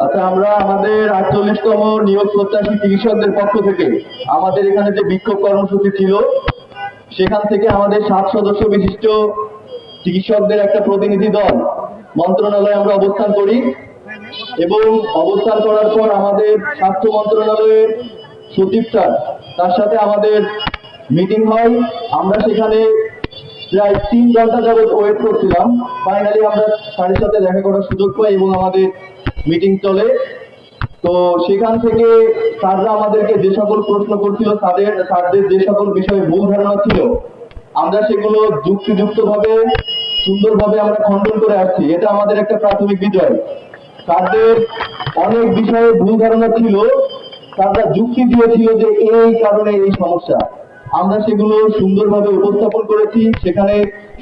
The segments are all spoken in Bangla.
আচ্ছা, আমরা আমাদের 48তম নিয়োগ প্রত্যাশী চিকিৎসকদের পক্ষ থেকে আমাদের এখানে যে বিক্ষোভ কর্মসূচি ছিল, সেখান থেকে আমাদের 7 সদস্য বিশিষ্ট চিকিৎসকদের একটা প্রতিনিধি দল মন্ত্রণালয়ে আমরা অবস্থান করি এবং অবস্থান করার পর আমাদের স্বাস্থ্য মন্ত্রণালয়ের সচিব স্যার, তার সাথে আমাদের মিটিং হয়। আমরা সেখানে প্রায় 3 ঘন্টা যাবত ওয়েট করছিলাম। ফাইনালি আমরা স্যারের সাথে দেখা করার সুযোগ পাই এবং আমাদের মিটিং চলে। তো সেখান থেকে স্যাররা আমাদেরকে যে সকল প্রশ্ন করছিল, স্যারদের যে সকল বিষয়ে ভুল ধারণা ছিল, আমরা সেগুলো যুক্তিযুক্তভাবে সুন্দরভাবে আমরা খণ্ডন করে আসছি। এটা আমাদের একটা প্রাথমিক বিজয়। স্যারদের অনেক বিষয়ে ভুল ধারণা ছিল, স্যাররা যুক্তি দিয়েছিল যে এই কারণে এই সমস্যা, আমরা সেগুলো সুন্দরভাবে উপস্থাপন করেছি। সেখানে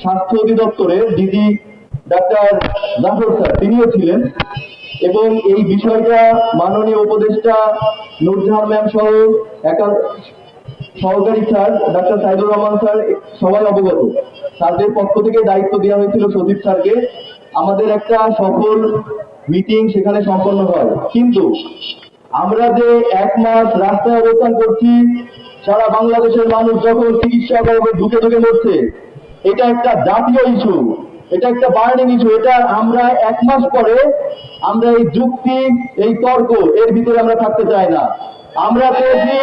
স্বাস্থ্য অধিদপ্তরের ডিজি ডাক্তার জাফর স্যার তিনিও ছিলেন এবং এই বিষয়টা মাননীয় উপদেষ্টা নূরজাহান ম্যাম সহ সহকারী sir doctor Saidur Rahman sir সবাই অবগত। তাদের পক্ষ থেকে দায়িত্ব দেওয়া হয়েছিল সচিব স্যারকে। আমাদের একটা সফল মিটিং সেখানে সম্পন্ন হয়। কিন্তু আমরা যে 1 মাস রাস্তায় অবস্থান করছি, সারা বাংলাদেশের মানুষ যখন চিকিৎসা অভাবে ঢুকে মরছে, এটা একটা জাতীয় ইস্যু, এটা একটা বার্নিং ইস্যু। এটা আমরা 1 মাস পরে আমরা এই যুক্তি, এই তর্ক এর ভিতরে আমরা থাকতে চাই না। আমরা চেয়েছি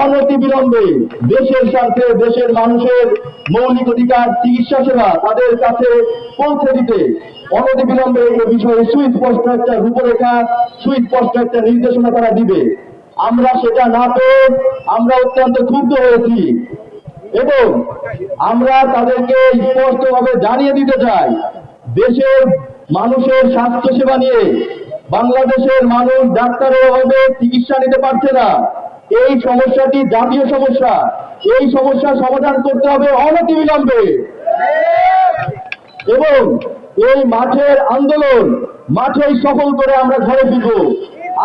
অনতি বিলম্বে দেশের স্বার্থে দেশের মানুষের মৌলিক অধিকার চিকিৎসা সেবা তাদের কাছে পৌঁছে দিতে অনতি বিলম্বে এ বিষয়ে সুস্পষ্ট একটা রূপরেখা, সুস্পষ্ট একটা নির্দেশনা তারা দিবে। আমরা সেটা না পেয়ে আমরা অত্যন্ত ক্ষুব্ধ হয়েছি এবং আমরা তাদেরকে স্পষ্টভাবে জানিয়ে দিতে চাই, দেশের মানুষের স্বাস্থ্য সেবা নিয়ে বাংলাদেশের মানুষ ডাক্তারের অভাবে চিকিৎসা নিতে পারছে না। এই সমস্যাটি জাতীয় সমস্যা, এই সমস্যার সমাধান করতে হবে অনতিবিলম্বে এবং এই মাঠের আন্দোলন মাঠেই সফল করে আমরা ঘরে ফিরব।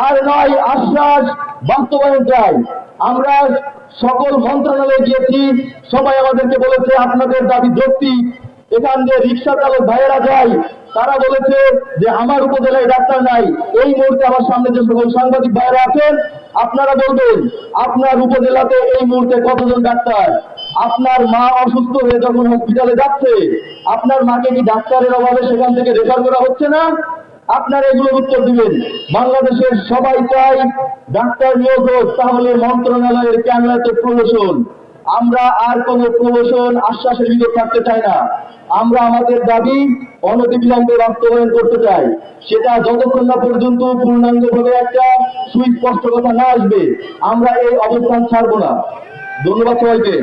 আর নয় আশ্বাস বাস্তবায়ন চাই। আমরা সকল মন্ত্রণালয়ে গিয়েছি, সবাই আমাদেরকে বলেছে আপনাদের দাবি যৌক্তিক। এখান যে রিক্সা চালক ভাইয়েরা যায়, তারা বলেছে যে আমার উপজেলায় ডাক্তার নাই। এই মুহূর্তে আমার সামনে যে সকল সাংবাদিক ভাইয়েরা আছেন, আপনারা বলবেন আপনার উপজেলাতে এই মুহূর্তে কতজন ডাক্তার? আপনার মা অসুস্থ হয়ে যখন হসপিটালে যাচ্ছে, আপনার মাকে কি ডাক্তারের অভাবে সেখান থেকে রেফার করা হচ্ছে না? আপনারা এগুলোর উত্তর দিবেন। বাংলাদেশের সবাই চাই ডাক্তার নিয়োগ হোক, তাহলে মন্ত্রণালয়ের কেন এত প্রহসন? আমরা আর কোন প্রহসন আশ্বাসের ভিতর থাকতে চাই না। আমরা আমাদের দাবি অনতিবিলম্বে বাস্তবায়ন করতে চাই। সেটা যতক্ষণ না পর্যন্ত পূর্ণাঙ্গভাবে একটা সুস্পষ্ট কথা না আসবে, আমরা এই অবস্থান ছাড়বো না। ধন্যবাদ সবাইকে।